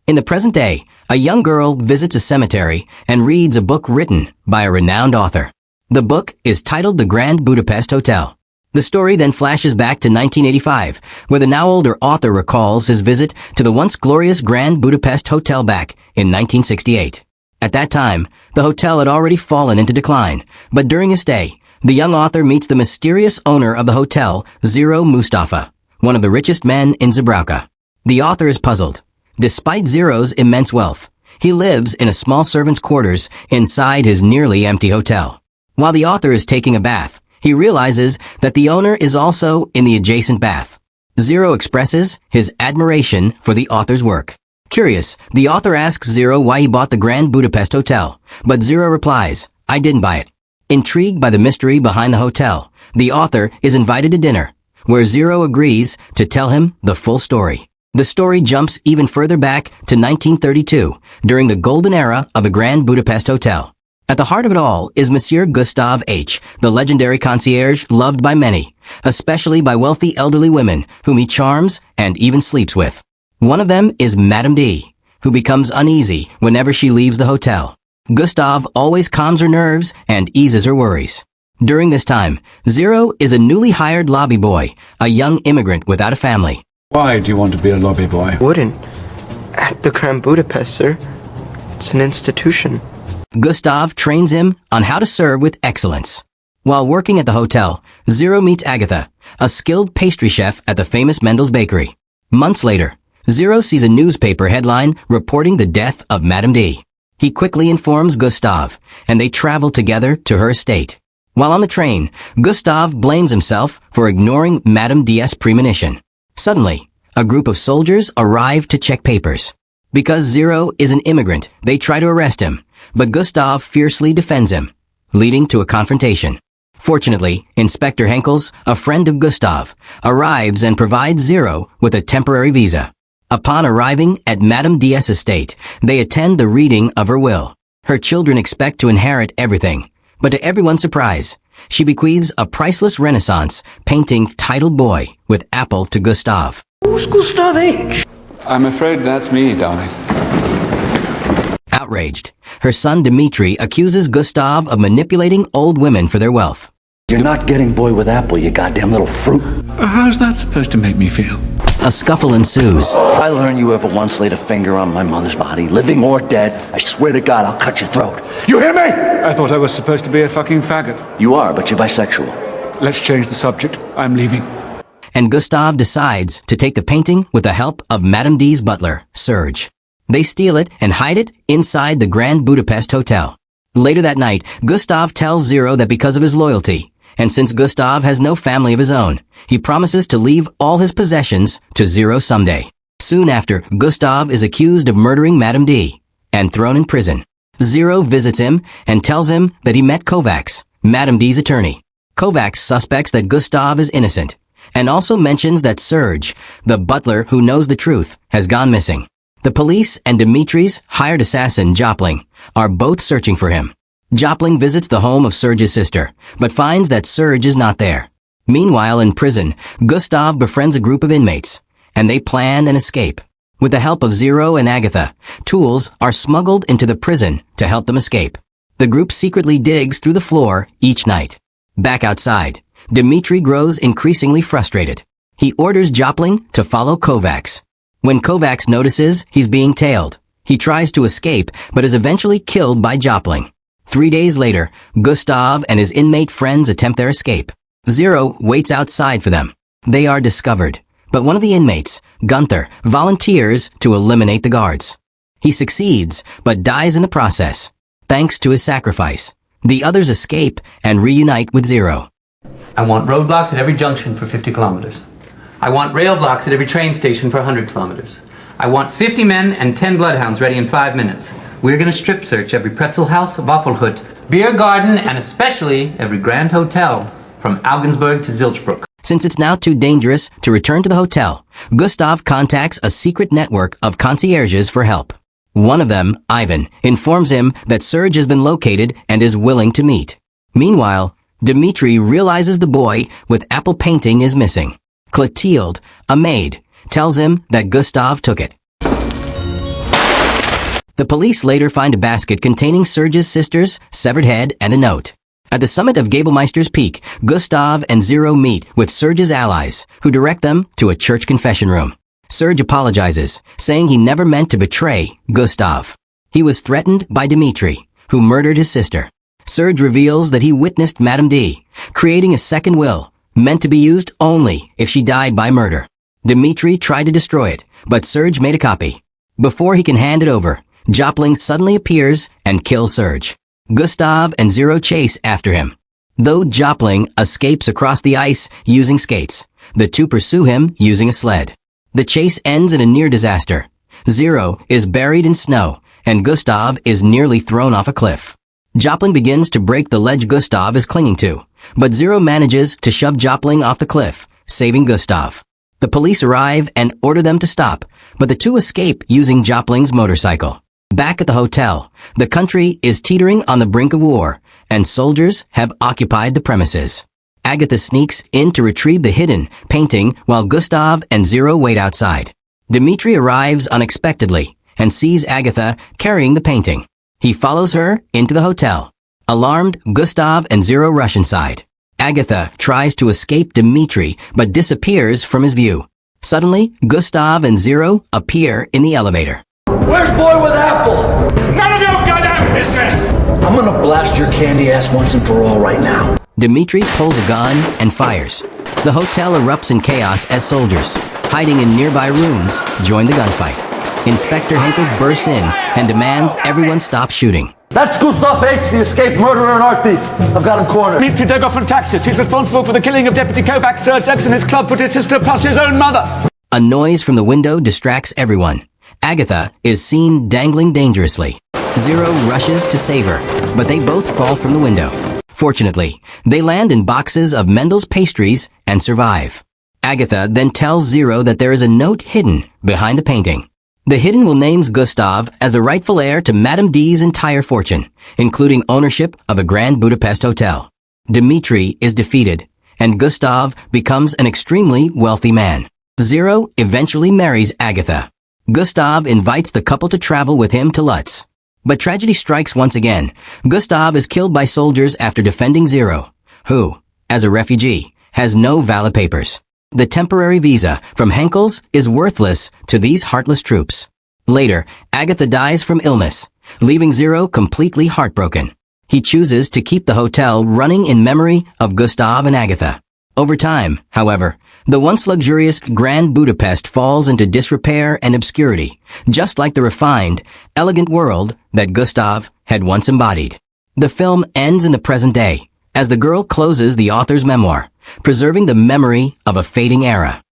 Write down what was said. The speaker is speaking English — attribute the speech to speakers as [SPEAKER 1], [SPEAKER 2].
[SPEAKER 1] In the present day, a young girl visits a cemetery and reads a book written by a renowned author. The book is titled The Grand Budapest Hotel. The story then flashes back to 1985, where the now older author recalls his visit to the once glorious Grand Budapest Hotel back in 1968. At that time, the hotel had already fallen into decline, but during his stay, the young author meets the mysterious owner of the hotel, Zero Mustafa, one of the richest men in Zebrauka. The author is puzzled. Despite Zero's immense wealth, he lives in a small servant's quarters inside his nearly empty hotel. While the author is taking a bath, he realizes that the owner is also in the adjacent bath. Zero expresses his admiration for the author's work. Curious, the author asks Zero why he bought the Grand Budapest Hotel, but Zero replies, "I didn't buy it." Intrigued by the mystery behind the hotel, the author is invited to dinner, where Zero agrees to tell him the full story. The story jumps even further back to 1932, during the golden era of the Grand Budapest Hotel. At the heart of it all is Monsieur Gustave H., the legendary concierge loved by many, especially by wealthy elderly women whom he charms and even sleeps with. One of them is Madame D., who becomes uneasy whenever she leaves the hotel. Gustave always calms her nerves and eases her worries. During this time, Zero is a newly hired lobby boy, a young immigrant without a family.
[SPEAKER 2] Why do you want to be a lobby boy?
[SPEAKER 3] Wouldn't. At the Grand Budapest, sir. It's an institution.
[SPEAKER 1] Gustave trains him on how to serve with excellence. While working at the hotel, Zero meets Agatha, a skilled pastry chef at the famous Mendel's bakery. Months later, Zero sees a newspaper headline reporting the death of Madame D. He quickly informs Gustave, and they travel together to her estate. While on the train, Gustave blames himself for ignoring Madame D's premonition. Suddenly, a group of soldiers arrive to check papers. Because Zero is an immigrant, they try to arrest him, but Gustave fiercely defends him, leading to a confrontation. Fortunately, Inspector Henkels, a friend of Gustave, arrives and provides Zero with a temporary visa. Upon arriving at Madame D's estate, they attend the reading of her will. Her children expect to inherit everything, but to everyone's surprise, she bequeaths a priceless Renaissance painting titled Boy with Apple to Gustave.
[SPEAKER 4] Who's Gustave H.?
[SPEAKER 2] I'm afraid that's me, darling.
[SPEAKER 1] Outraged, her son Dmitri accuses Gustave of manipulating old women for their wealth.
[SPEAKER 4] You're not getting Boy with Apple, you goddamn little fruit.
[SPEAKER 2] How's that supposed to make me feel?
[SPEAKER 1] A scuffle ensues.
[SPEAKER 4] If I learn you ever once laid a finger on my mother's body, living or dead, I swear to God I'll cut your throat. You hear me?
[SPEAKER 2] I thought I was supposed to be a fucking faggot.
[SPEAKER 4] You are, but you're bisexual.
[SPEAKER 2] Let's change the subject. I'm leaving.
[SPEAKER 1] And Gustave decides to take the painting with the help of Madame D's butler, Serge. They steal it and hide it inside the Grand Budapest Hotel. Later that night, Gustave tells Zero that because of his loyalty, and since Gustave has no family of his own, he promises to leave all his possessions to Zero someday. Soon after, Gustave is accused of murdering Madame D and thrown in prison. Zero visits him and tells him that he met Kovacs, Madame D's attorney. Kovacs suspects that Gustave is innocent, and also mentions that Serge, the butler who knows the truth, has gone missing. The police and Dimitri's hired assassin, Jopling, are both searching for him. Jopling visits the home of Serge's sister, but finds that Serge is not there. Meanwhile, in prison, Gustave befriends a group of inmates, and they plan an escape. With the help of Zero and Agatha, tools are smuggled into the prison to help them escape. The group secretly digs through the floor each night. Back outside, Dimitri grows increasingly frustrated. He orders Jopling to follow Kovacs. When Kovacs notices he's being tailed, he tries to escape but is eventually killed by Jopling. 3 days later, Gustave and his inmate friends attempt their escape. Zero waits outside for them. They are discovered, but one of the inmates, Gunther, volunteers to eliminate the guards. He succeeds, but dies in the process. Thanks to his sacrifice, the others escape and reunite with Zero.
[SPEAKER 5] I want roadblocks at every junction for 50 kilometers. I want rail blocks at every train station for 100 kilometers. I want 50 men and 10 bloodhounds ready in 5 minutes. We're going to strip search every Pretzel House, Waffelhut, beer garden, and especially every Grand Hotel from Augsburg to Zilchbruck.
[SPEAKER 1] Since it's now too dangerous to return to the hotel, Gustave contacts a secret network of concierges for help. One of them, Ivan, informs him that Serge has been located and is willing to meet. Meanwhile, Dimitri realizes the boy with apple painting is missing. Clotilde, a maid, tells him that Gustave took it. The police later find a basket containing Serge's sister's severed head and a note. At the summit of Gabelmeister's Peak, Gustav and Zero meet with Serge's allies, who direct them to a church confession room. Serge apologizes, saying he never meant to betray Gustav. He was threatened by Dmitri, who murdered his sister. Serge reveals that he witnessed Madame D, creating a second will, meant to be used only if she died by murder. Dmitri tried to destroy it, but Serge made a copy. Before he can hand it over, Jopling suddenly appears and kills Serge. Gustav and Zero chase after him. Though Jopling escapes across the ice using skates, the two pursue him using a sled. The chase ends in a near disaster. Zero is buried in snow, and Gustav is nearly thrown off a cliff. Jopling begins to break the ledge Gustav is clinging to, but Zero manages to shove Jopling off the cliff, saving Gustav. The police arrive and order them to stop, but the two escape using Jopling's motorcycle. Back at the hotel, the country is teetering on the brink of war, and soldiers have occupied the premises. Agatha sneaks in to retrieve the hidden painting while Gustav and Zero wait outside. Dmitri arrives unexpectedly and sees Agatha carrying the painting. He follows her into the hotel. Alarmed, Gustav and Zero rush inside. Agatha tries to escape Dmitri but disappears from his view. Suddenly, Gustav and Zero appear in the elevator.
[SPEAKER 4] Where's Boy with Apple?
[SPEAKER 6] None of your goddamn business!
[SPEAKER 4] I'm gonna blast your candy ass once and for all right now.
[SPEAKER 1] Dmitri pulls a gun and fires. The hotel erupts in chaos as soldiers, hiding in nearby rooms, join the gunfight. Inspector Henkels bursts in and demands everyone stop shooting.
[SPEAKER 4] That's Gustav H., the escaped murderer and art thief. I've got him cornered.
[SPEAKER 2] Dmitri Degov from Taxis. He's responsible for the killing of Deputy Kovac, Serge X, and his clubfoot his sister, plus his own mother.
[SPEAKER 1] A noise from the window distracts everyone. Agatha is seen dangling dangerously. Zero rushes to save her, but they both fall from the window. Fortunately, they land in boxes of Mendel's pastries and survive. Agatha then tells Zero that there is a note hidden behind the painting. The hidden will names Gustav as the rightful heir to Madame D's entire fortune, including ownership of a Grand Budapest hotel. Dmitri is defeated, and Gustav becomes an extremely wealthy man. Zero eventually marries Agatha. Gustav invites the couple to travel with him to Lutz. But tragedy strikes once again. Gustav is killed by soldiers after defending Zero, who, as a refugee, has no valid papers. The temporary visa from Henkels is worthless to these heartless troops. Later, Agatha dies from illness, leaving Zero completely heartbroken. He chooses to keep the hotel running in memory of Gustav and Agatha. Over time, however, the once luxurious Grand Budapest falls into disrepair and obscurity, just like the refined, elegant world that Gustav had once embodied. The film ends in the present day, as the girl closes the author's memoir, preserving the memory of a fading era.